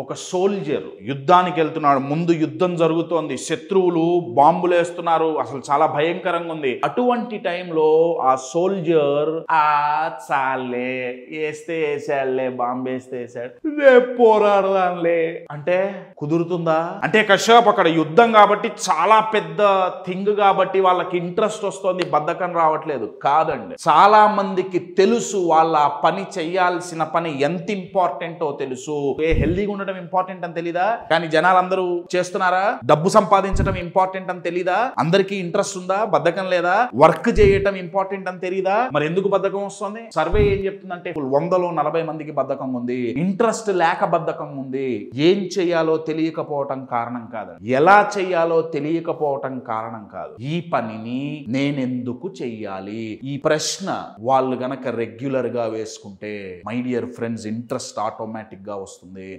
ఒక సోల్జర్ యుద్ధానికి వెళ్తున్నాడు, ముందు యుద్ధం జరుగుతోంది, శత్రువులు బాంబులు వేస్తున్నారు, అసలు చాలా భయంకరంగా ఉంది. అటువంటి టైంలో ఆ సోల్జర్ చాలే వేస్తే వేసాడులే, బాంబు వేస్తే వేసాడు, రేపు పోరాడదాంలే అంటే కుదురుతుందా? అంటే కశ్యప్ అక్కడ యుద్ధం కాబట్టి చాలా పెద్ద థింగ్ కాబట్టి వాళ్ళకి ఇంట్రెస్ట్ వస్తుంది, బద్ధకం రావట్లేదు కాదండి. చాలా మందికి తెలుసు వాళ్ళ పని చెయ్యాల్సిన పని ఎంత ఇంపార్టెంటో తెలుసు. హెల్దీగా ఉండటం ఇంపార్టెంట్ అని తెలీదా? కానీ జనాలందరూ చేస్తున్నారా? డబ్బు సంపాదించడం ఇంపార్టెంట్ అని తెలీదా? అందరికీ ఇంట్రెస్ట్ ఉందా? బద్ధకం లేదా? వర్క్ చేయటం ఇంపార్టెంట్ అని తెలీదా? మరి ఎందుకు బద్ధకం వస్తుంది? సర్వే ఏం చెప్తుందంటే 100లో 40 మందికి బద్ధకం ఉంది. ఇంట్రెస్ట్ లేక బద్ధకం ఉంది. ఏం చెయ్యాలో తెలియకపోవటం కారణం కాదు, ఎలా చెయ్యాలో తెలియకపోవటం కారణం కాదు. ఈ పనిని నేనెందుకు చెయ్యాలి, ఈ ప్రశ్న వాళ్ళు గనక రెగ్యులర్ గా వేసుకుంటే my dear friends, interest automatic గా వస్తుంది.